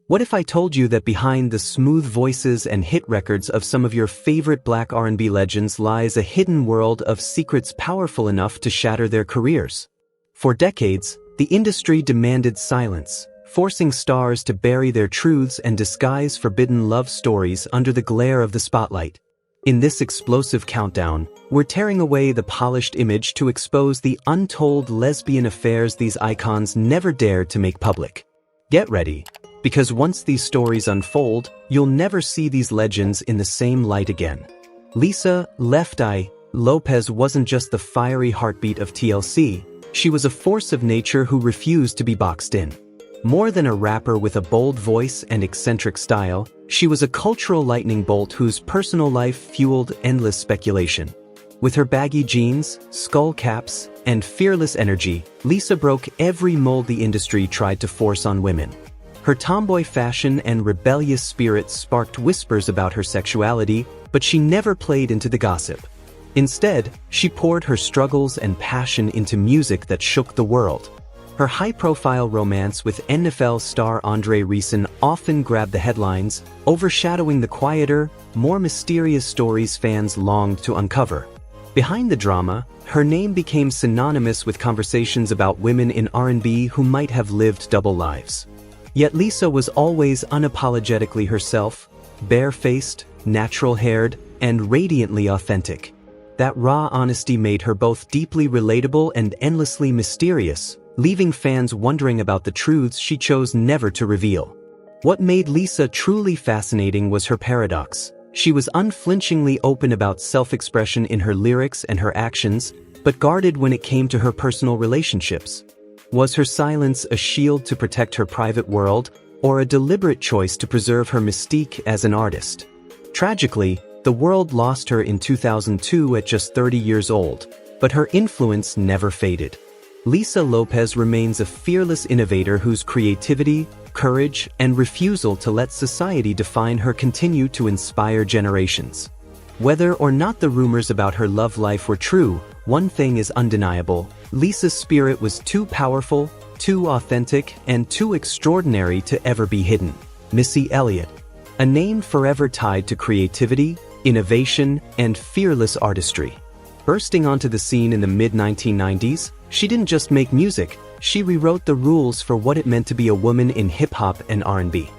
What if I told you that behind the smooth voices and hit records of some of your favorite Black R&B legends lies a hidden world of secrets powerful enough to shatter their careers? For decades, the industry demanded silence, forcing stars to bury their truths and disguise forbidden love stories under the glare of the spotlight. In this explosive countdown, we're tearing away the polished image to expose the untold lesbian affairs these icons never dared to make public. Get ready, because once these stories unfold, you'll never see these legends in the same light again. Lisa "Left Eye" Lopes wasn't just the fiery heartbeat of TLC, she was a force of nature who refused to be boxed in. More than a rapper with a bold voice and eccentric style, she was a cultural lightning bolt whose personal life fueled endless speculation. With her baggy jeans, skull caps, and fearless energy, Lisa broke every mold the industry tried to force on women. Her tomboy fashion and rebellious spirit sparked whispers about her sexuality, but she never played into the gossip. Instead, she poured her struggles and passion into music that shook the world. Her high-profile romance with NFL star Andre Rison often grabbed the headlines, overshadowing the quieter, more mysterious stories fans longed to uncover. Behind the drama, her name became synonymous with conversations about women in R&B who might have lived double lives. Yet Lisa was always unapologetically herself, bare-faced, natural-haired, and radiantly authentic. That raw honesty made her both deeply relatable and endlessly mysterious, leaving fans wondering about the truths she chose never to reveal. What made Lisa truly fascinating was her paradox. She was unflinchingly open about self-expression in her lyrics and her actions, but guarded when it came to her personal relationships. Was her silence a shield to protect her private world, or a deliberate choice to preserve her mystique as an artist? Tragically, the world lost her in 2002 at just 30 years old, but her influence never faded. Lisa Lopes remains a fearless innovator whose creativity, courage, and refusal to let society define her continue to inspire generations. Whether or not the rumors about her love life were true, one thing is undeniable: Lisa's spirit was too powerful, too authentic, and too extraordinary to ever be hidden. Missy Elliott, a name forever tied to creativity, innovation, and fearless artistry. Bursting onto the scene in the mid-1990s, she didn't just make music, she rewrote the rules for what it meant to be a woman in hip-hop and R&B.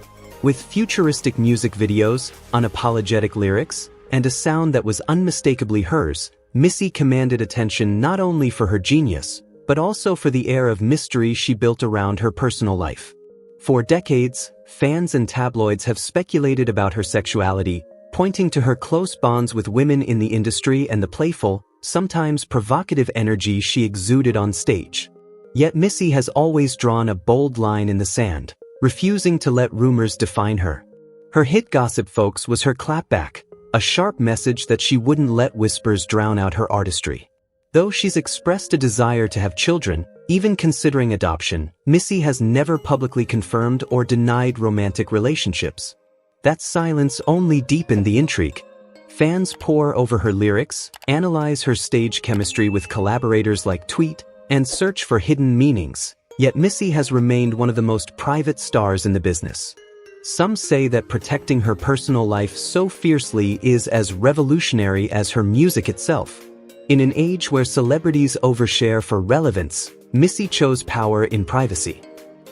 With futuristic music videos, unapologetic lyrics, and a sound that was unmistakably hers, Missy commanded attention not only for her genius, but also for the air of mystery she built around her personal life. For decades, fans and tabloids have speculated about her sexuality, pointing to her close bonds with women in the industry and the playful, sometimes provocative energy she exuded on stage. Yet Missy has always drawn a bold line in the sand, refusing to let rumors define her. Her hit Gossip Folks was her clapback, a sharp message that she wouldn't let whispers drown out her artistry. Though she's expressed a desire to have children, even considering adoption, Missy has never publicly confirmed or denied romantic relationships. That silence only deepened the intrigue. Fans pore over her lyrics, analyze her stage chemistry with collaborators like Tweet, and search for hidden meanings, yet Missy has remained one of the most private stars in the business. Some say that protecting her personal life so fiercely is as revolutionary as her music itself. In an age where celebrities overshare for relevance, Missy chose power in privacy.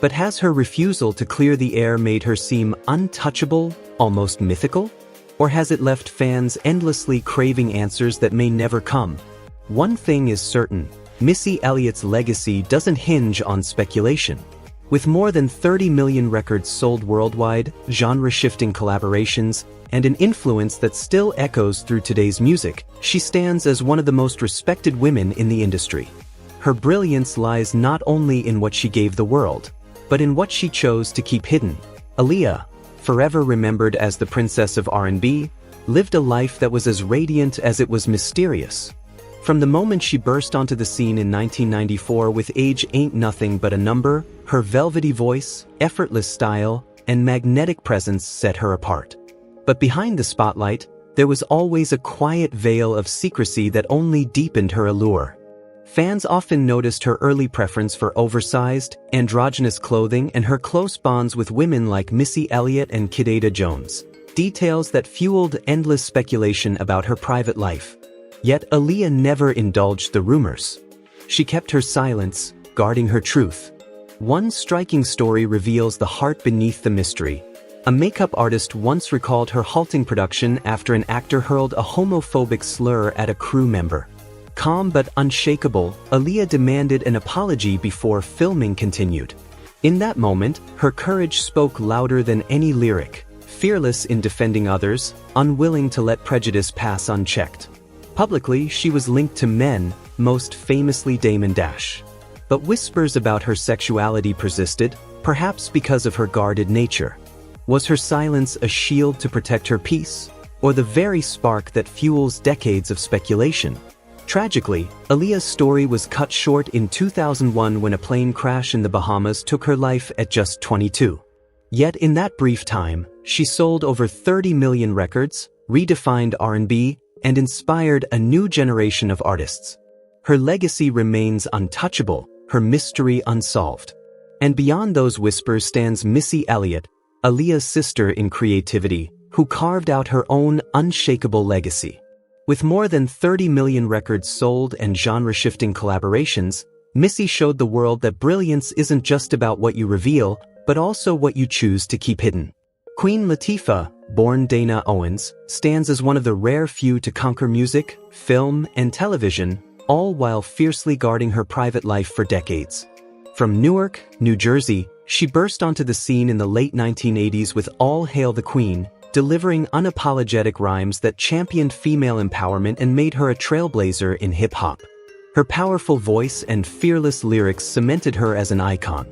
But has her refusal to clear the air made her seem untouchable, almost mythical? Or has it left fans endlessly craving answers that may never come? One thing is certain: Missy Elliott's legacy doesn't hinge on speculation. With more than 30 million records sold worldwide, genre-shifting collaborations, and an influence that still echoes through today's music, she stands as one of the most respected women in the industry. Her brilliance lies not only in what she gave the world, but in what she chose to keep hidden. Aaliyah, forever remembered as the princess of R&B, lived a life that was as radiant as it was mysterious. From the moment she burst onto the scene in 1994 with Age Ain't Nothing But a Number, her velvety voice, effortless style, and magnetic presence set her apart. But behind the spotlight, there was always a quiet veil of secrecy that only deepened her allure. Fans often noticed her early preference for oversized, androgynous clothing and her close bonds with women like Missy Elliott and Teedra Moses, details that fueled endless speculation about her private life. Yet Aaliyah never indulged the rumors. She kept her silence, guarding her truth. One striking story reveals the heart beneath the mystery. A makeup artist once recalled her halting production after an actor hurled a homophobic slur at a crew member. Calm but unshakable, Aaliyah demanded an apology before filming continued. In that moment, her courage spoke louder than any lyric, fearless in defending others, unwilling to let prejudice pass unchecked. Publicly, she was linked to men, most famously Damon Dash. But whispers about her sexuality persisted, perhaps because of her guarded nature. Was her silence a shield to protect her peace, or the very spark that fuels decades of speculation? Tragically, Aaliyah's story was cut short in 2001 when a plane crash in the Bahamas took her life at just 22. Yet in that brief time, she sold over 30 million records, redefined R&B, and inspired a new generation of artists. Her legacy remains untouchable, her mystery unsolved. And beyond those whispers stands Missy Elliott, Aaliyah's sister in creativity, who carved out her own unshakable legacy. With more than 30 million records sold and genre-shifting collaborations, Missy showed the world that brilliance isn't just about what you reveal, but also what you choose to keep hidden. Queen Latifah, born Dana Owens, stands as one of the rare few to conquer music, film, and television, all while fiercely guarding her private life for decades. From Newark, New Jersey, she burst onto the scene in the late 1980s with All Hail the Queen, delivering unapologetic rhymes that championed female empowerment and made her a trailblazer in hip-hop. Her powerful voice and fearless lyrics cemented her as an icon.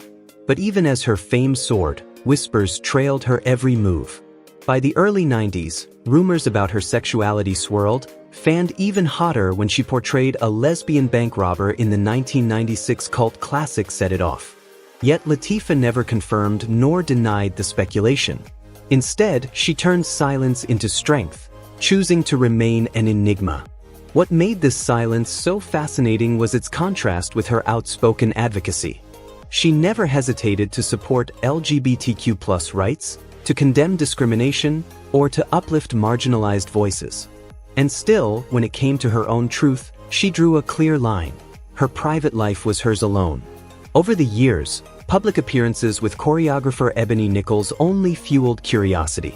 But even as her fame soared, whispers trailed her every move. By the early 90s, rumors about her sexuality swirled, fanned even hotter when she portrayed a lesbian bank robber in the 1996 cult classic Set It Off. Yet Latifah never confirmed nor denied the speculation. Instead, she turned silence into strength, choosing to remain an enigma. What made this silence so fascinating was its contrast with her outspoken advocacy. She never hesitated to support LGBTQ+ rights, to condemn discrimination, or to uplift marginalized voices. And still, when it came to her own truth, she drew a clear line. Her private life was hers alone. Over the years, public appearances with choreographer Ebony Nichols only fueled curiosity.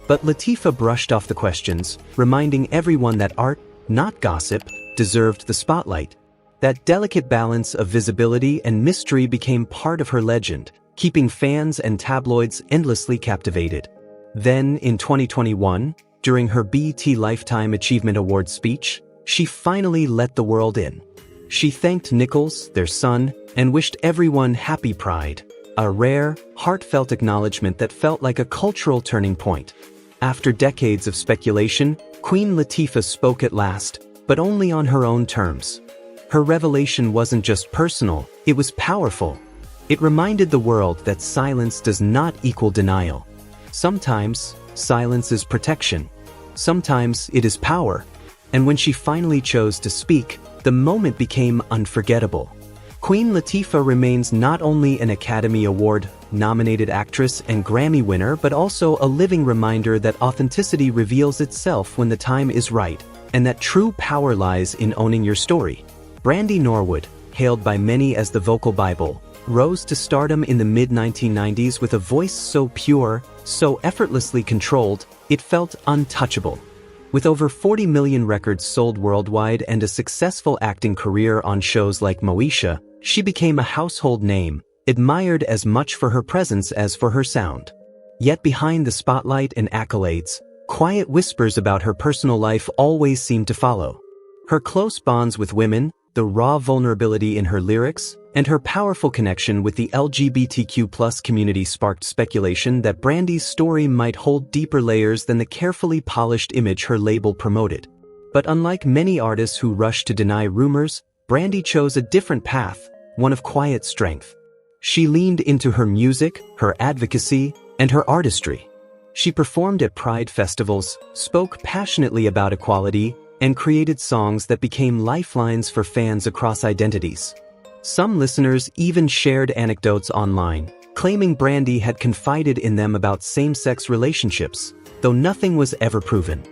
But Latifah brushed off the questions, reminding everyone that art, not gossip, deserved the spotlight. That delicate balance of visibility and mystery became part of her legend, keeping fans and tabloids endlessly captivated. Then, in 2021, during her BET Lifetime Achievement Award speech, she finally let the world in. She thanked Nichols, their son, and wished everyone happy Pride, a rare, heartfelt acknowledgement that felt like a cultural turning point. After decades of speculation, Queen Latifah spoke at last, but only on her own terms. Her revelation wasn't just personal, it was powerful. It reminded the world that silence does not equal denial. Sometimes, silence is protection. Sometimes it is power. And when she finally chose to speak, the moment became unforgettable. Queen Latifah remains not only an Academy Award-nominated actress and Grammy winner, but also a living reminder that authenticity reveals itself when the time is right, and that true power lies in owning your story. Brandy Norwood, hailed by many as the vocal Bible, rose to stardom in the mid-1990s with a voice so pure, so effortlessly controlled, it felt untouchable. With over 40 million records sold worldwide and a successful acting career on shows like Moesha, she became a household name, admired as much for her presence as for her sound. Yet behind the spotlight and accolades, quiet whispers about her personal life always seemed to follow. Her close bonds with women, the raw vulnerability in her lyrics, and her powerful connection with the LGBTQ+ community sparked speculation that Brandy's story might hold deeper layers than the carefully polished image her label promoted. But unlike many artists who rush to deny rumors, Brandy chose a different path, one of quiet strength. She leaned into her music, her advocacy, and her artistry. She performed at Pride festivals, spoke passionately about equality, and created songs that became lifelines for fans across identities. Some listeners even shared anecdotes online, claiming Brandy had confided in them about same-sex relationships, though nothing was ever proven.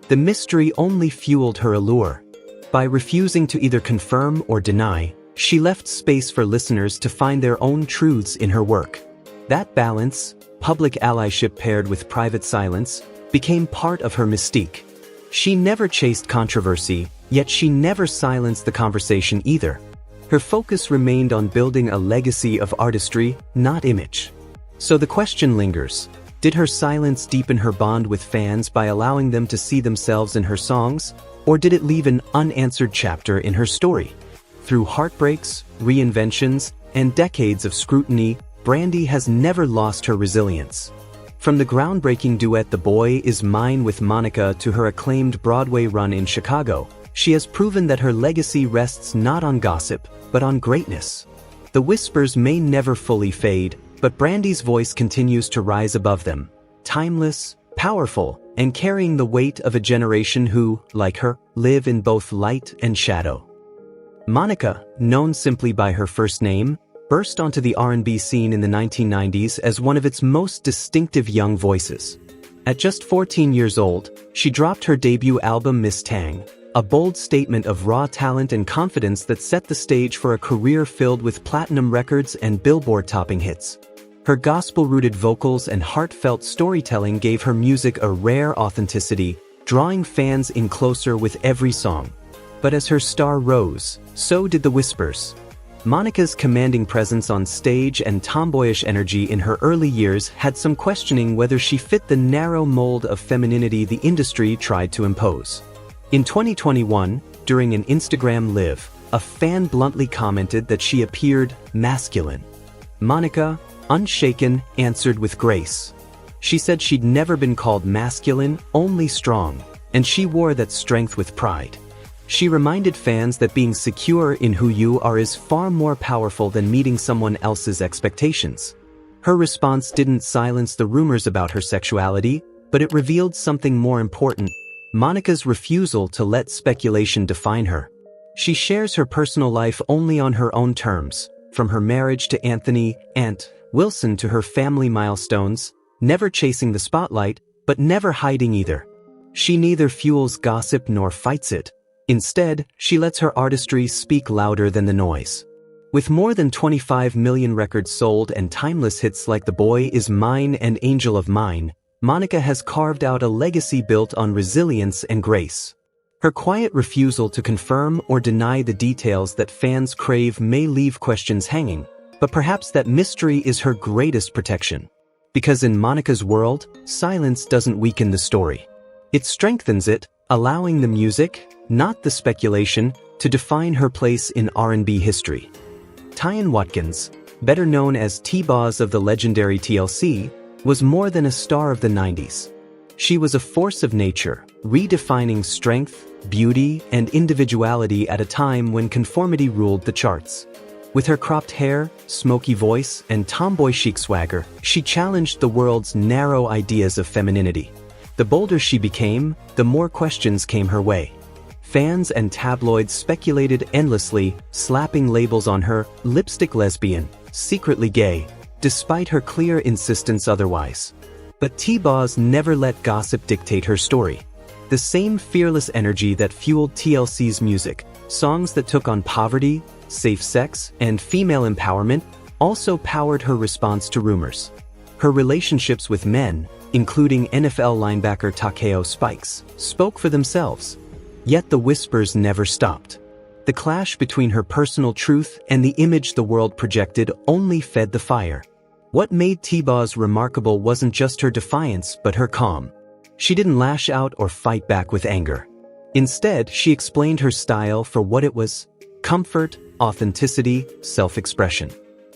The mystery only fueled her allure. By refusing to either confirm or deny, she left space for listeners to find their own truths in her work. That balance, public allyship paired with private silence, became part of her mystique. She never chased controversy, yet she never silenced the conversation either. Her focus remained on building a legacy of artistry, not image. So the question lingers: did her silence deepen her bond with fans by allowing them to see themselves in her songs, or did it leave an unanswered chapter in her story? Through heartbreaks, reinventions, and decades of scrutiny, Brandy has never lost her resilience. From the groundbreaking duet "The Boy Is Mine" with Monica to her acclaimed Broadway run in Chicago, she has proven that her legacy rests not on gossip, but on greatness. The whispers may never fully fade, but Brandy's voice continues to rise above them, timeless, powerful, and carrying the weight of a generation who, like her, live in both light and shadow. Monica, known simply by her first name, burst onto the R&B scene in the 1990s as one of its most distinctive young voices. At just 14 years old, she dropped her debut album Miss Tang, a bold statement of raw talent and confidence that set the stage for a career filled with platinum records and Billboard-topping hits. Her gospel-rooted vocals and heartfelt storytelling gave her music a rare authenticity, drawing fans in closer with every song. But as her star rose, so did the whispers. Monica's commanding presence on stage and tomboyish energy in her early years had some questioning whether she fit the narrow mold of femininity the industry tried to impose. In 2021, during an Instagram Live, a fan bluntly commented that she appeared masculine. Monica, unshaken, answered with grace. She said she'd never been called masculine, only strong, and she wore that strength with pride. She reminded fans that being secure in who you are is far more powerful than meeting someone else's expectations. Her response didn't silence the rumors about her sexuality, but it revealed something more important: Monica's refusal to let speculation define her. She shares her personal life only on her own terms, from her marriage to Anthony "Ant" Wilson to her family milestones, never chasing the spotlight, but never hiding either. She neither fuels gossip nor fights it. Instead, she lets her artistry speak louder than the noise. With more than 25 million records sold and timeless hits like "The Boy Is Mine" and "Angel of Mine," Monica has carved out a legacy built on resilience and grace. Her quiet refusal to confirm or deny the details that fans crave may leave questions hanging, but perhaps that mystery is her greatest protection. Because in Monica's world, silence doesn't weaken the story. It strengthens it, allowing the music, not the speculation, to define her place in R&B history. Tionne Watkins, better known as T-Boz of the legendary TLC, was more than a star of the 90s. She was a force of nature, redefining strength, beauty, and individuality at a time when conformity ruled the charts. With her cropped hair, smoky voice, and tomboy chic swagger, she challenged the world's narrow ideas of femininity. The bolder she became, the more questions came her way. Fans and tabloids speculated endlessly, slapping labels on her: lipstick lesbian, secretly gay, despite her clear insistence otherwise. But T-Boz never let gossip dictate her story. The same fearless energy that fueled TLC's music, songs that took on poverty, safe sex, and female empowerment, also powered her response to rumors. Her relationships with men, including NFL linebacker Takeo Spikes, spoke for themselves. Yet the whispers never stopped. The clash between her personal truth and the image the world projected only fed the fire. What made T-Boz remarkable wasn't just her defiance but her calm. She didn't lash out or fight back with anger. Instead, she explained her style for what it was: comfort, authenticity, self-expression.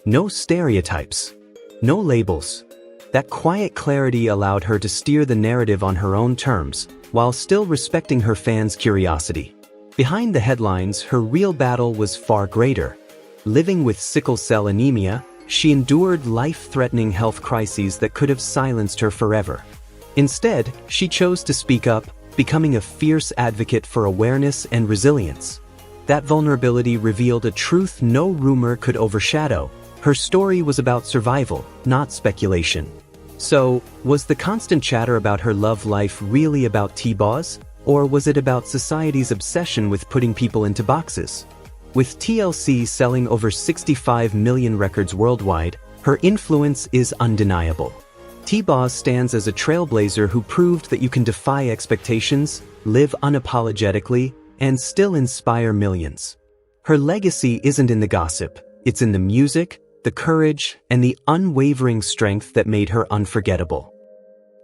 No stereotypes. No labels. That quiet clarity allowed her to steer the narrative on her own terms, while still respecting her fans' curiosity. Behind the headlines, her real battle was far greater. Living with sickle cell anemia, she endured life-threatening health crises that could have silenced her forever. Instead, she chose to speak up, becoming a fierce advocate for awareness and resilience. That vulnerability revealed a truth no rumor could overshadow. Her story was about survival, not speculation. So, was the constant chatter about her love life really about T-Boz? Or was it about society's obsession with putting people into boxes? With TLC selling over 65 million records worldwide, her influence is undeniable. T-Boz stands as a trailblazer who proved that you can defy expectations, live unapologetically, and still inspire millions. Her legacy isn't in the gossip, it's in the music, the courage, and the unwavering strength that made her unforgettable.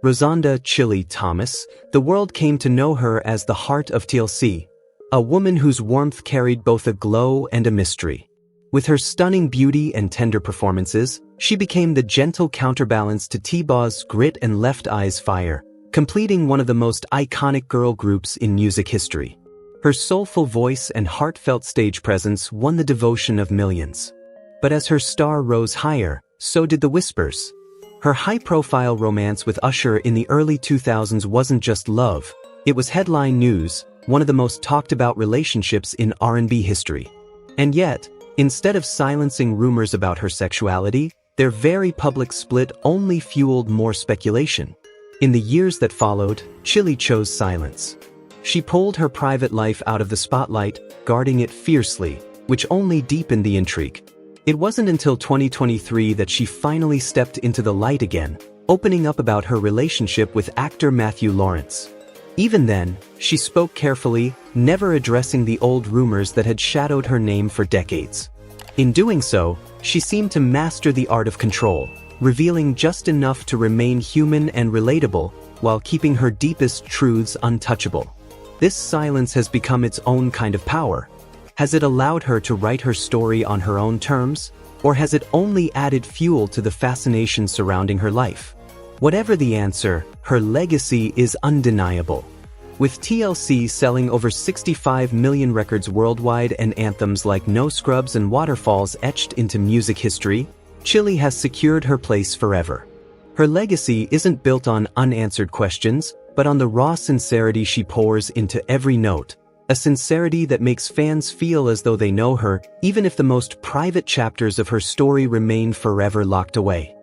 Rozonda Chilli Thomas, the world came to know her as the heart of TLC, a woman whose warmth carried both a glow and a mystery. With her stunning beauty and tender performances, she became the gentle counterbalance to T-Boz's grit and Left Eye's fire, completing one of the most iconic girl groups in music history. Her soulful voice and heartfelt stage presence won the devotion of millions. But as her star rose higher, so did the whispers. Her high-profile romance with Usher in the early 2000s wasn't just love, it was headline news, one of the most talked-about relationships in R&B history. And yet, instead of silencing rumors about her sexuality, their very public split only fueled more speculation. In the years that followed, Chilli chose silence. She pulled her private life out of the spotlight, guarding it fiercely, which only deepened the intrigue. It wasn't until 2023 that she finally stepped into the light again, opening up about her relationship with actor Matthew Lawrence. Even then, she spoke carefully, never addressing the old rumors that had shadowed her name for decades. In doing so, she seemed to master the art of control, revealing just enough to remain human and relatable, while keeping her deepest truths untouchable. This silence has become its own kind of power. Has it allowed her to write her story on her own terms, or has it only added fuel to the fascination surrounding her life? Whatever the answer, her legacy is undeniable. With TLC selling over 65 million records worldwide and anthems like No Scrubs and Waterfalls etched into music history, Chilli has secured her place forever. Her legacy isn't built on unanswered questions, but on the raw sincerity she pours into every note. A sincerity that makes fans feel as though they know her, even if the most private chapters of her story remain forever locked away.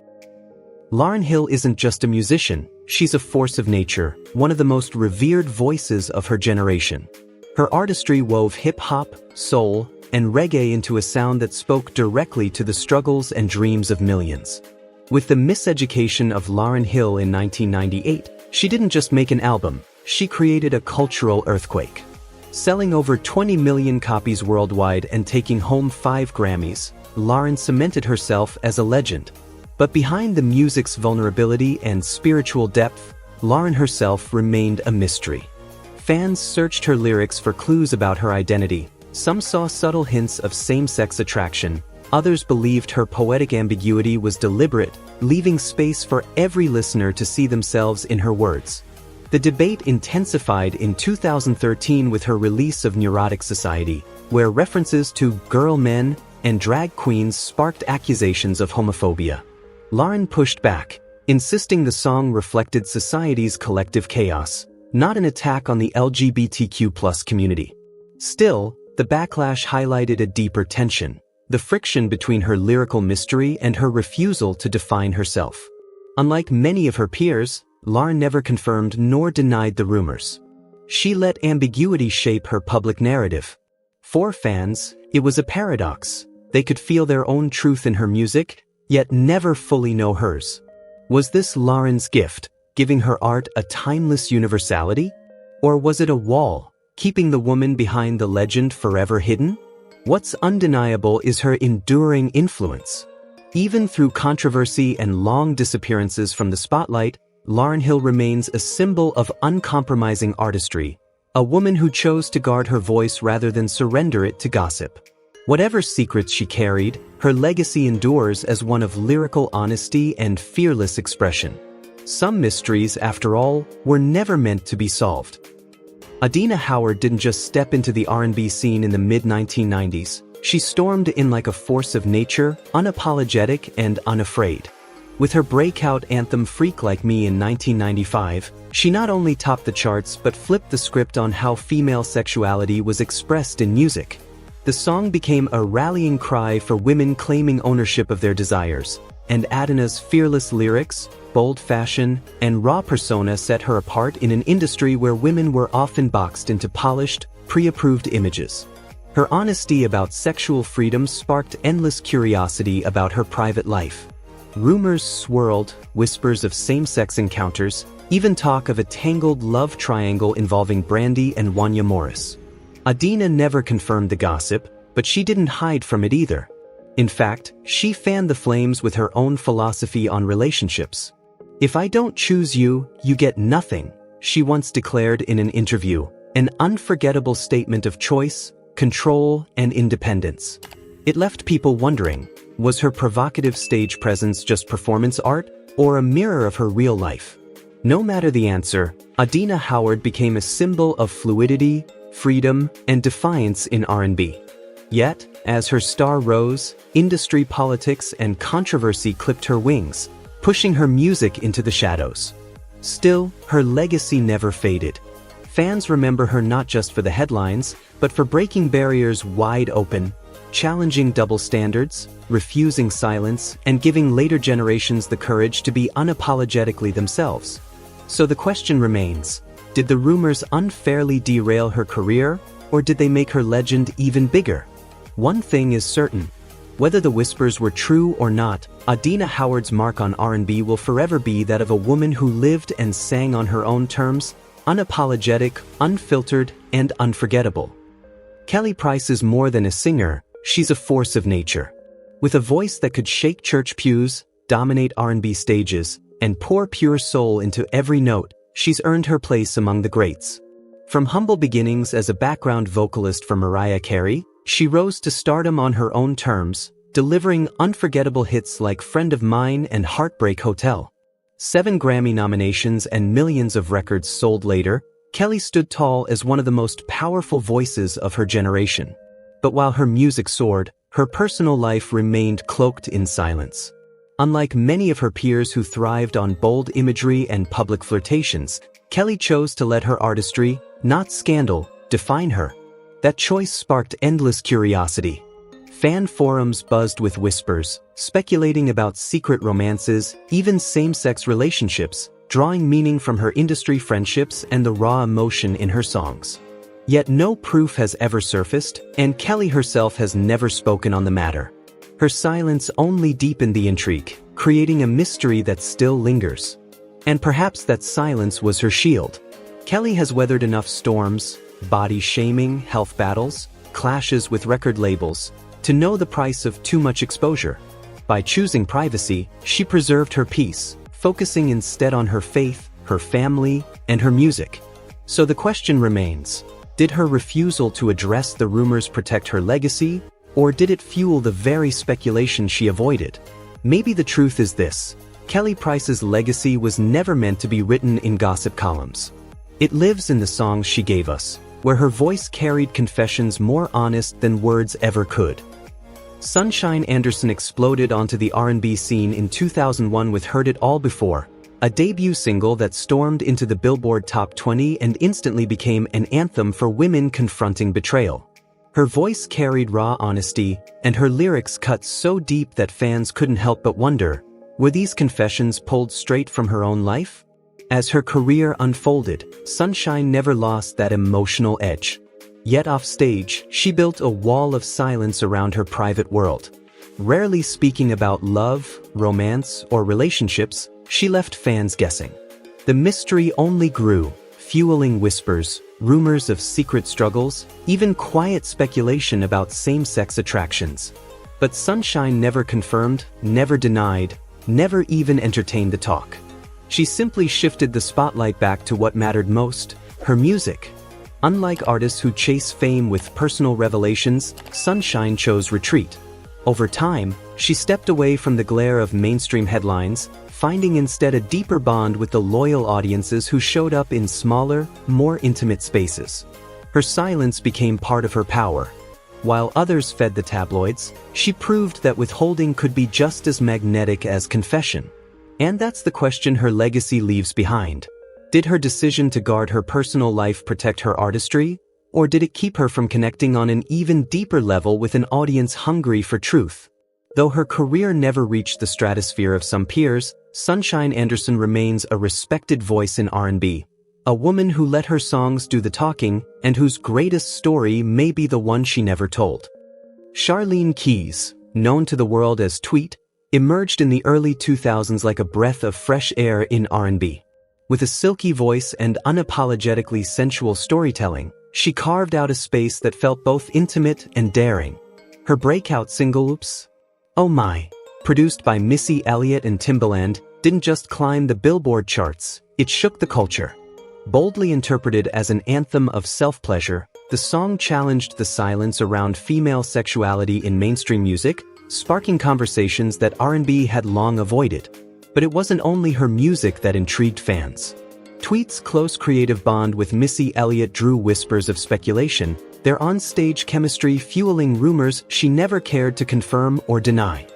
Lauryn Hill isn't just a musician, she's a force of nature, one of the most revered voices of her generation. Her artistry wove hip-hop, soul, and reggae into a sound that spoke directly to the struggles and dreams of millions. With the miseducation of Lauryn Hill in 1998, she didn't just make an album, she created a cultural earthquake. Selling over 20 million copies worldwide and taking home 5 Grammys, Lauryn cemented herself as a legend. But behind the music's vulnerability and spiritual depth, Lauryn herself remained a mystery. Fans searched her lyrics for clues about her identity. Some saw subtle hints of same-sex attraction. Others believed her poetic ambiguity was deliberate, leaving space for every listener to see themselves in her words. The debate intensified in 2013 with her release of Neurotic Society, where references to girl men and drag queens sparked accusations of homophobia. Lauryn pushed back, insisting the song reflected society's collective chaos, not an attack on the LGBTQ+ community. Still, the backlash highlighted a deeper tension, the friction between her lyrical mystery and her refusal to define herself. Unlike many of her peers, Lauryn never confirmed nor denied the rumors. She let ambiguity shape her public narrative. For fans, it was a paradox. They could feel their own truth in her music, yet never fully know hers. Was this Lauryn's gift, giving her art a timeless universality? Or was it a wall, keeping the woman behind the legend forever hidden? What's undeniable is her enduring influence. Even through controversy and long disappearances from the spotlight, Lauryn Hill remains a symbol of uncompromising artistry, a woman who chose to guard her voice rather than surrender it to gossip. Whatever secrets she carried, her legacy endures as one of lyrical honesty and fearless expression. Some mysteries, after all, were never meant to be solved. Adina Howard didn't just step into the R&B scene in the mid-1990s, she stormed in like a force of nature, unapologetic and unafraid. With her breakout anthem Freak Like Me in 1995, she not only topped the charts but flipped the script on how female sexuality was expressed in music. The song became a rallying cry for women claiming ownership of their desires, and Adina's fearless lyrics, bold fashion, and raw persona set her apart in an industry where women were often boxed into polished, pre-approved images. Her honesty about sexual freedom sparked endless curiosity about her private life. Rumors swirled, whispers of same-sex encounters, even talk of a tangled love triangle involving Brandy and Wanya Morris. Adina never confirmed the gossip, but she didn't hide from it either. In fact, she fanned the flames with her own philosophy on relationships. "If I don't choose you, you get nothing," she once declared in an interview, an unforgettable statement of choice, control, and independence. It left people wondering, was her provocative stage presence just performance art, or a mirror of her real life? No matter the answer, Adina Howard became a symbol of fluidity, freedom, and defiance in R&B. Yet, as her star rose, industry politics and controversy clipped her wings, pushing her music into the shadows. Still, her legacy never faded. Fans remember her not just for the headlines, but for breaking barriers wide open, challenging double standards, refusing silence, and giving later generations the courage to be unapologetically themselves. So the question remains, did the rumors unfairly derail her career, or did they make her legend even bigger? One thing is certain. Whether the whispers were true or not, Adina Howard's mark on R&B will forever be that of a woman who lived and sang on her own terms, unapologetic, unfiltered, and unforgettable. Kéllé Bryan is more than a singer, she's a force of nature. With a voice that could shake church pews, dominate R&B stages, and pour pure soul into every note, she's earned her place among the greats. From humble beginnings as a background vocalist for Mariah Carey, she rose to stardom on her own terms, delivering unforgettable hits like Friend of Mine and Heartbreak Hotel. 7 Grammy nominations and millions of records sold later, Kéllé stood tall as one of the most powerful voices of her generation. But while her music soared, her personal life remained cloaked in silence. Unlike many of her peers who thrived on bold imagery and public flirtations, Kéllé chose to let her artistry, not scandal, define her. That choice sparked endless curiosity. Fan forums buzzed with whispers, speculating about secret romances, even same-sex relationships, drawing meaning from her industry friendships and the raw emotion in her songs. Yet no proof has ever surfaced, and Kéllé herself has never spoken on the matter. Her silence only deepened the intrigue, creating a mystery that still lingers. And perhaps that silence was her shield. Kéllé has weathered enough storms, body shaming, health battles, clashes with record labels, to know the price of too much exposure. By choosing privacy, she preserved her peace, focusing instead on her faith, her family, and her music. So the question remains, did her refusal to address the rumors protect her legacy, or did it fuel the very speculation she avoided? Maybe the truth is this: Kéllé Bryan's legacy was never meant to be written in gossip columns. It lives in the songs she gave us, where her voice carried confessions more honest than words ever could. Sunshine Anderson exploded onto the R&B scene in 2001 with Heard It All Before, a debut single that stormed into the Billboard Top 20 and instantly became an anthem for women confronting betrayal. Her voice carried raw honesty, and her lyrics cut so deep that fans couldn't help but wonder, were these confessions pulled straight from her own life? As her career unfolded, Sunshine never lost that emotional edge. Yet offstage, she built a wall of silence around her private world. Rarely speaking about love, romance, or relationships, she left fans guessing. The mystery only grew, fueling whispers, rumors of secret struggles, even quiet speculation about same-sex attractions. But Sunshine never confirmed, never denied, never even entertained the talk. She simply shifted the spotlight back to what mattered most: her music. Unlike artists who chase fame with personal revelations, Sunshine chose retreat. Over time, she stepped away from the glare of mainstream headlines, finding instead a deeper bond with the loyal audiences who showed up in smaller, more intimate spaces. Her silence became part of her power. While others fed the tabloids, she proved that withholding could be just as magnetic as confession. And that's the question her legacy leaves behind. Did her decision to guard her personal life protect her artistry, or did it keep her from connecting on an even deeper level with an audience hungry for truth? Though her career never reached the stratosphere of some peers, Sunshine Anderson remains a respected voice in R&B. A woman who let her songs do the talking and whose greatest story may be the one she never told. Charlene Keys, known to the world as Tweet, emerged in the early 2000s like a breath of fresh air in R&B. With a silky voice and unapologetically sensual storytelling, she carved out a space that felt both intimate and daring. Her breakout single Oops, Oh My, produced by Missy Elliott and Timbaland, didn't just climb the Billboard charts, it shook the culture. Boldly interpreted as an anthem of self-pleasure, the song challenged the silence around female sexuality in mainstream music, sparking conversations that R&B had long avoided. But it wasn't only her music that intrigued fans. Tweet's close creative bond with Missy Elliott drew whispers of speculation, their on-stage chemistry fueling rumors she never cared to confirm or deny.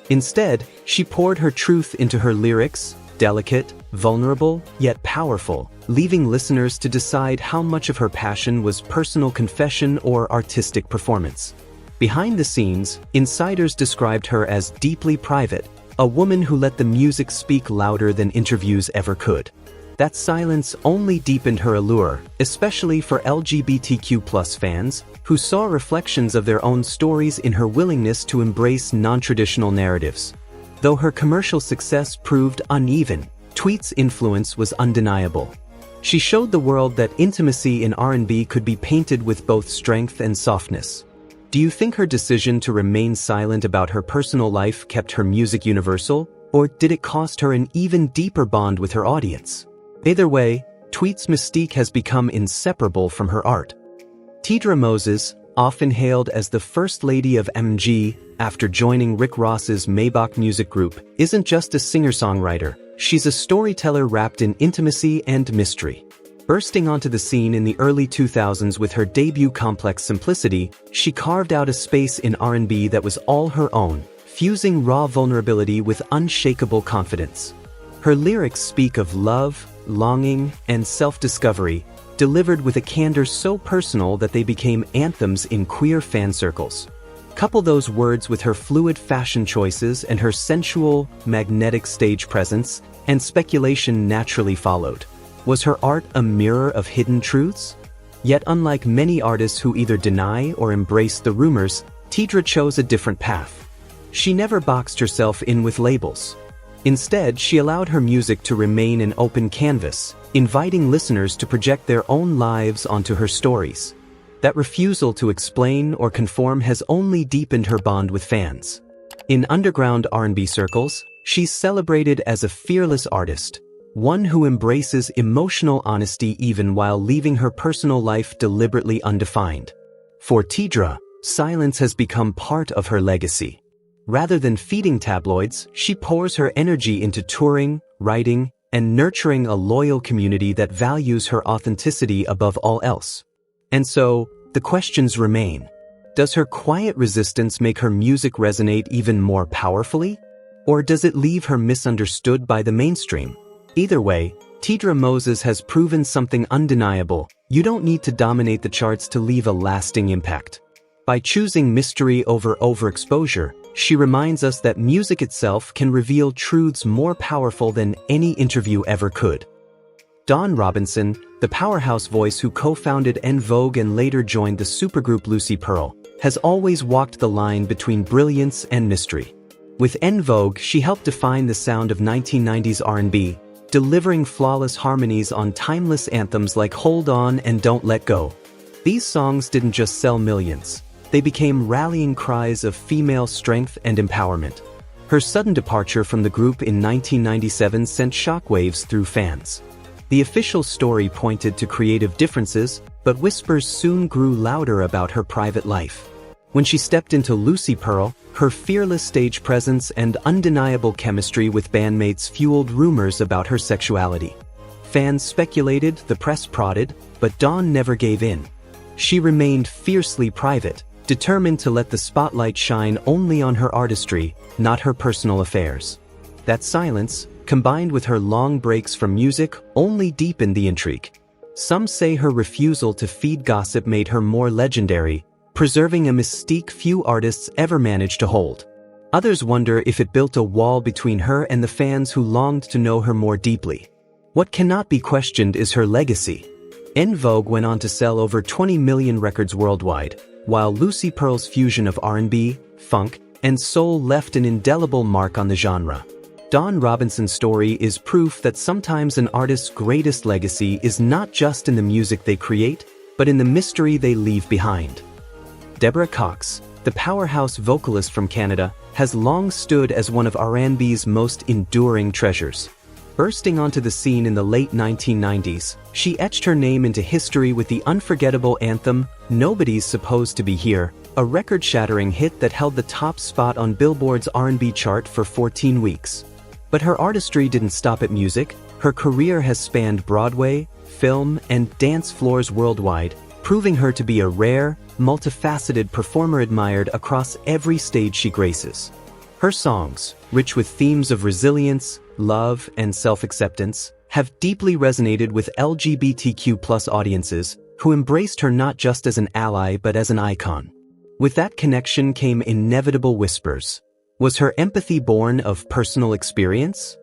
Instead, she poured her truth into her lyrics, delicate, vulnerable, yet powerful, leaving listeners to decide how much of her passion was personal confession or artistic performance. Behind the scenes, insiders described her as deeply private, a woman who let the music speak louder than interviews ever could. That silence only deepened her allure, especially for LGBTQ+ fans, who saw reflections of their own stories in her willingness to embrace non-traditional narratives. Though her commercial success proved uneven, Tweet's influence was undeniable. She showed the world that intimacy in R&B could be painted with both strength and softness. Do you think her decision to remain silent about her personal life kept her music universal, or did it cost her an even deeper bond with her audience? Either way, Tweet's mystique has become inseparable from her art. Teedra Moses, often hailed as the First Lady of MG after joining Rick Ross's Maybach music group, isn't just a singer-songwriter, she's a storyteller wrapped in intimacy and mystery. Bursting onto the scene in the early 2000s with her debut Complex Simplicity, she carved out a space in R&B that was all her own, fusing raw vulnerability with unshakable confidence. Her lyrics speak of love, longing, and self-discovery, delivered with a candor so personal that they became anthems in queer fan circles. Couple those words with her fluid fashion choices and her sensual, magnetic stage presence, and speculation naturally followed. Was her art a mirror of hidden truths? Yet unlike many artists who either deny or embrace the rumors, Teedra chose a different path. She never boxed herself in with labels. Instead, she allowed her music to remain an open canvas, inviting listeners to project their own lives onto her stories. That refusal to explain or conform has only deepened her bond with fans. In underground R&B circles, she's celebrated as a fearless artist, one who embraces emotional honesty even while leaving her personal life deliberately undefined. For Teedra, silence has become part of her legacy. Rather than feeding tabloids, she pours her energy into touring, writing, and nurturing a loyal community that values her authenticity above all else. And so, the questions remain. Does her quiet resistance make her music resonate even more powerfully? Or does it leave her misunderstood by the mainstream? Either way, Teedra Moses has proven something undeniable: you don't need to dominate the charts to leave a lasting impact. By choosing mystery over overexposure, she reminds us that music itself can reveal truths more powerful than any interview ever could. Dawn Robinson, the powerhouse voice who co-founded En Vogue and later joined the supergroup Lucy Pearl, has always walked the line between brilliance and mystery. With En Vogue, she helped define the sound of 1990s R&B, delivering flawless harmonies on timeless anthems like Hold On and Don't Let Go. These songs didn't just sell millions. They became rallying cries of female strength and empowerment. Her sudden departure from the group in 1997 sent shockwaves through fans. The official story pointed to creative differences, but whispers soon grew louder about her private life. When she stepped into Lucy Pearl, her fearless stage presence and undeniable chemistry with bandmates fueled rumors about her sexuality. Fans speculated, the press prodded, but Dawn never gave in. She remained fiercely private, determined to let the spotlight shine only on her artistry, not her personal affairs. That silence, combined with her long breaks from music, only deepened the intrigue. Some say her refusal to feed gossip made her more legendary, preserving a mystique few artists ever managed to hold. Others wonder if it built a wall between her and the fans who longed to know her more deeply. What cannot be questioned is her legacy. En Vogue went on to sell over 20 million records worldwide, while Lucy Pearl's fusion of R&B, funk, and soul left an indelible mark on the genre. Dawn Robinson's story is proof that sometimes an artist's greatest legacy is not just in the music they create, but in the mystery they leave behind. Deborah Cox, the powerhouse vocalist from Canada, has long stood as one of R&B's most enduring treasures. Bursting onto the scene in the late 1990s, she etched her name into history with the unforgettable anthem, "Nobody's Supposed to Be Here," a record-shattering hit that held the top spot on Billboard's R&B chart for 14 weeks. But her artistry didn't stop at music. Her career has spanned Broadway, film, and dance floors worldwide, proving her to be a rare, multifaceted performer admired across every stage she graces. Her songs, rich with themes of resilience, love, and self-acceptance, have deeply resonated with LGBTQ+ audiences who embraced her not just as an ally but as an icon. With that connection came inevitable whispers. Was her empathy born of personal experience?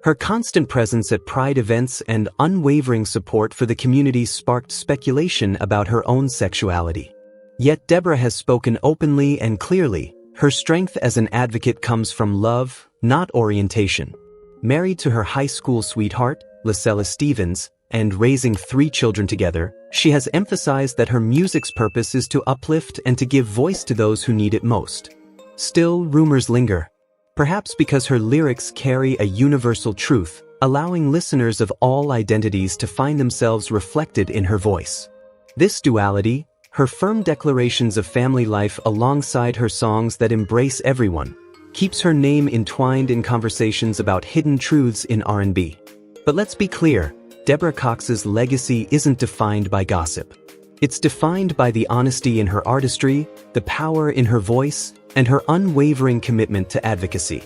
Her constant presence at Pride events and unwavering support for the community sparked speculation about her own sexuality. Yet Deborah has spoken openly and clearly. Her strength as an advocate comes from love, not orientation. Married to her high school sweetheart, Lacella Stevens, and raising 3 children together, she has emphasized that her music's purpose is to uplift and to give voice to those who need it most. Still, rumors linger. Perhaps because her lyrics carry a universal truth, allowing listeners of all identities to find themselves reflected in her voice. This duality, her firm declarations of family life alongside her songs that embrace everyone, keeps her name entwined in conversations about hidden truths in R&B. But let's be clear, Deborah Cox's legacy isn't defined by gossip. It's defined by the honesty in her artistry, the power in her voice, and her unwavering commitment to advocacy.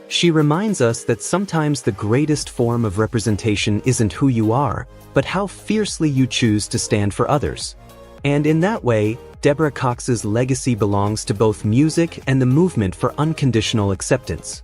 She reminds us that sometimes the greatest form of representation isn't who you are, but how fiercely you choose to stand for others. And in that way, Deborah Cox's legacy belongs to both music and the movement for unconditional acceptance.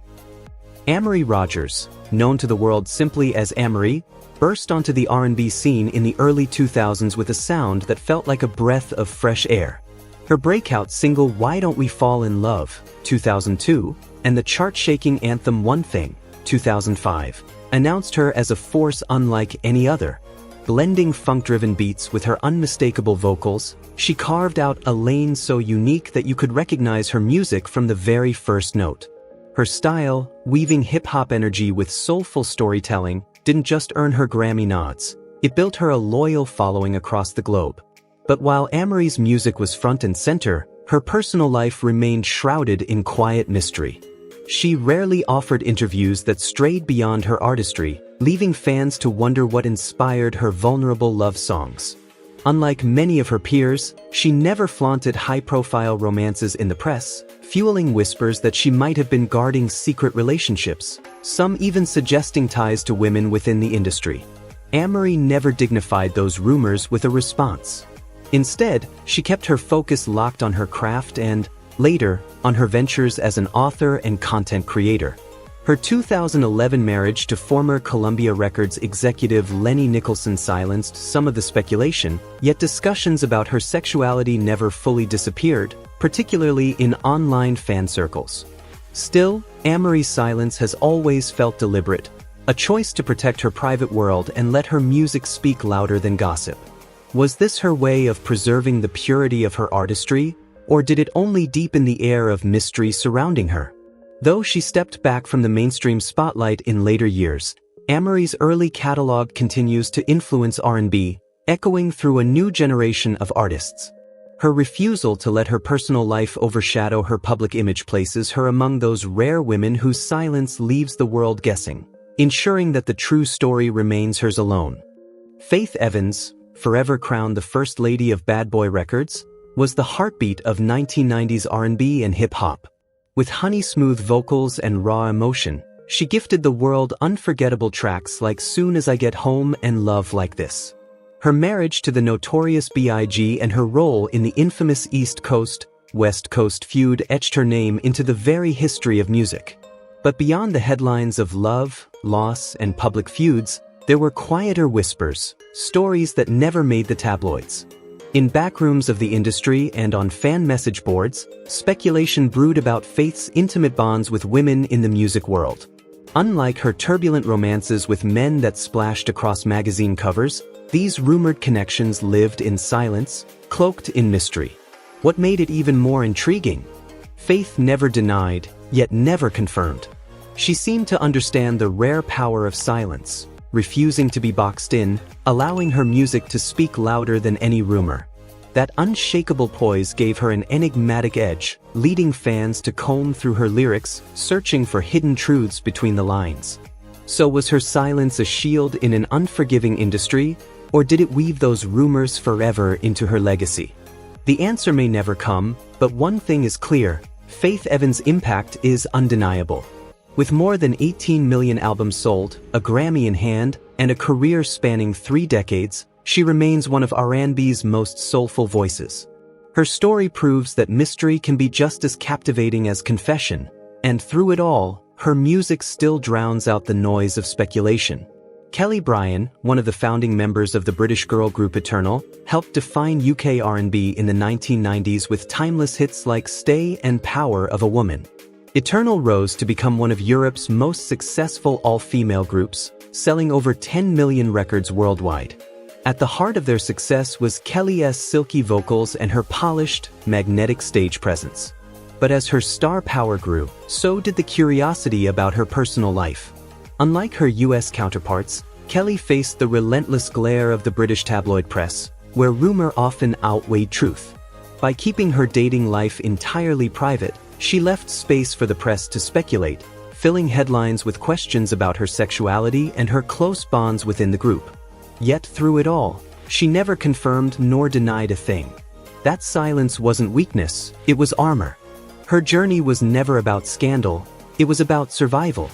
Amerie Rogers, known to the world simply as Amerie, burst onto the R&B scene in the early 2000s with a sound that felt like a breath of fresh air. Her breakout single Why Don't We Fall in Love, 2002, and the chart-shaking anthem One Thing, 2005, announced her as a force unlike any other. Blending funk-driven beats with her unmistakable vocals, she carved out a lane so unique that you could recognize her music from the very first note. Her style, weaving hip-hop energy with soulful storytelling, didn't just earn her Grammy nods. It built her a loyal following across the globe. But while Amerie's music was front and center, her personal life remained shrouded in quiet mystery. She rarely offered interviews that strayed beyond her artistry, leaving fans to wonder what inspired her vulnerable love songs. Unlike many of her peers, she never flaunted high-profile romances in the press, fueling whispers that she might have been guarding secret relationships, some even suggesting ties to women within the industry. Amerie never dignified those rumors with a response. Instead, she kept her focus locked on her craft and, later, on her ventures as an author and content creator. Her 2011 marriage to former Columbia Records executive Lenny Nicholson silenced some of the speculation, yet discussions about her sexuality never fully disappeared, particularly in online fan circles. Still, Amerie's silence has always felt deliberate, a choice to protect her private world and let her music speak louder than gossip. Was this her way of preserving the purity of her artistry, or did it only deepen the air of mystery surrounding her? Though she stepped back from the mainstream spotlight in later years, Amerie's early catalog continues to influence R&B, echoing through a new generation of artists. Her refusal to let her personal life overshadow her public image places her among those rare women whose silence leaves the world guessing, ensuring that the true story remains hers alone. Faith Evans, forever crowned the First Lady of Bad Boy Records, was the heartbeat of 1990s R&B and hip-hop. With honey-smooth vocals and raw emotion, She gifted the world unforgettable tracks like Soon as I Get Home and Love Like This. Her marriage to the notorious B.I.G. and her role in the infamous East Coast-West Coast feud etched her name into the very history of music. But beyond the headlines of love, loss, and public feuds, there were quieter whispers, stories that never made the tabloids. In backrooms of the industry and on fan message boards, speculation brewed about Faith's intimate bonds with women in the music world. Unlike her turbulent romances with men that splashed across magazine covers, these rumored connections lived in silence, cloaked in mystery. What made it even more intriguing? Faith never denied, yet never confirmed. She seemed to understand the rare power of silence, refusing to be boxed in, allowing her music to speak louder than any rumor. That unshakable poise gave her an enigmatic edge, leading fans to comb through her lyrics, searching for hidden truths between the lines. So was her silence a shield in an unforgiving industry, or did it weave those rumors forever into her legacy? The answer may never come, but one thing is clear: Faith Evans' impact is undeniable. With more than 18 million albums sold, a Grammy in hand, and a career spanning 3 decades, she remains one of R&B's most soulful voices. Her story proves that mystery can be just as captivating as confession, and through it all, her music still drowns out the noise of speculation. Kéllé Bryan, one of the founding members of the British girl group Eternal, helped define UK R&B in the 1990s with timeless hits like Stay and Power of a Woman. Eternal rose to become one of Europe's most successful all-female groups, selling over 10 million records worldwide. At the heart of their success was Kelly's silky vocals and her polished, magnetic stage presence. But as her star power grew, so did the curiosity about her personal life. Unlike her US counterparts, Kéllé faced the relentless glare of the British tabloid press, where rumor often outweighed truth. By keeping her dating life entirely private, she left space for the press to speculate, filling headlines with questions about her sexuality and her close bonds within the group. Yet through it all, she never confirmed nor denied a thing. That silence wasn't weakness, it was armor. Her journey was never about scandal, it was about survival.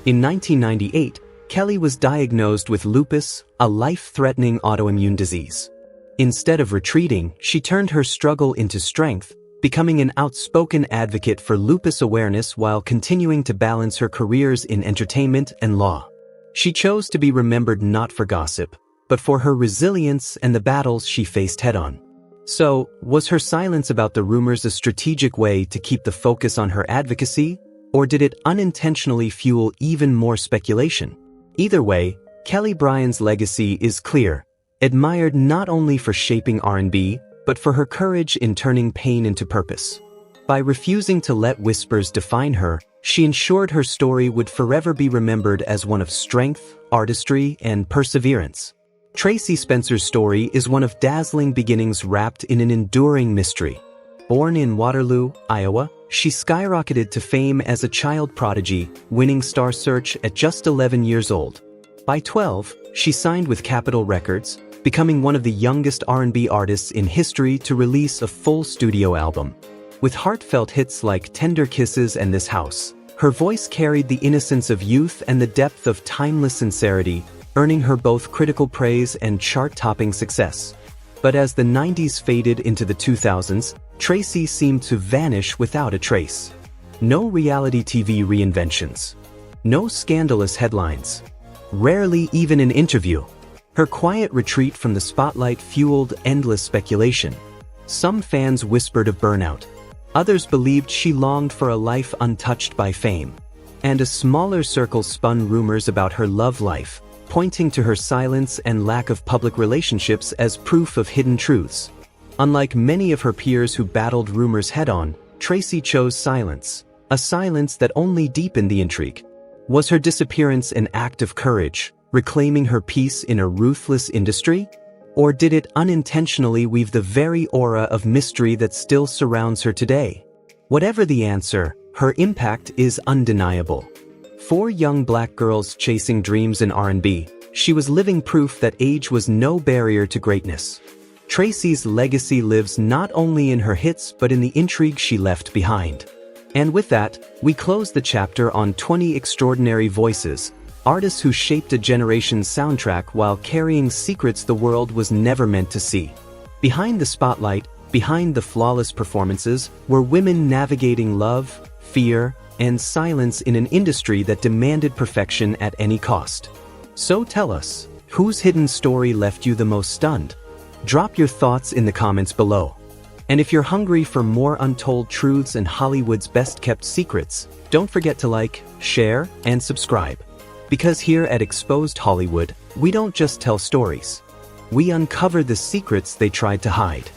In 1998, Kéllé was diagnosed with lupus, a life-threatening autoimmune disease. Instead of retreating, she turned her struggle into strength, becoming an outspoken advocate for lupus awareness while continuing to balance her careers in entertainment and law. She chose to be remembered not for gossip, but for her resilience and the battles she faced head-on. So, was her silence about the rumors a strategic way to keep the focus on her advocacy? Or did it unintentionally fuel even more speculation? Either way, Kéllé Bryan's legacy is clear, admired not only for shaping R&B, but for her courage in turning pain into purpose. By refusing to let whispers define her, she ensured her story would forever be remembered as one of strength, artistry, and perseverance. Tracie Spencer's story is one of dazzling beginnings wrapped in an enduring mystery. Born in Waterloo, Iowa, she skyrocketed to fame as a child prodigy, winning Star Search at just 11 years old. By 12, she signed with Capitol Records, becoming one of the youngest R&B artists in history to release a full studio album. With heartfelt hits like Tender Kisses and This House, her voice carried the innocence of youth and the depth of timeless sincerity, earning her both critical praise and chart-topping success. But as the 90s faded into the 2000s, Tracie seemed to vanish without a trace. No reality TV reinventions. No scandalous headlines. Rarely even an interview. Her quiet retreat from the spotlight fueled endless speculation. Some fans whispered of burnout. Others believed she longed for a life untouched by fame. And a smaller circle spun rumors about her love life, pointing to her silence and lack of public relationships as proof of hidden truths. Unlike many of her peers who battled rumors head-on, Tracie chose silence, a silence that only deepened the intrigue. Was her disappearance an act of courage, reclaiming her peace in a ruthless industry? Or did it unintentionally weave the very aura of mystery that still surrounds her today? Whatever the answer, her impact is undeniable. For young black girls chasing dreams in R&B, she was living proof that age was no barrier to greatness. Tracie's legacy lives not only in her hits but in the intrigue she left behind. And with that, we close the chapter on 20 extraordinary voices, artists who shaped a generation's soundtrack while carrying secrets the world was never meant to see. Behind the spotlight, behind the flawless performances, were women navigating love, fear, and silence in an industry that demanded perfection at any cost. So tell us, whose hidden story left you the most stunned? Drop your thoughts in the comments below. And if you're hungry for more untold truths and Hollywood's best-kept secrets, don't forget to like, share, and subscribe. Because here at Exposed Hollywood, we don't just tell stories. We uncover the secrets they tried to hide.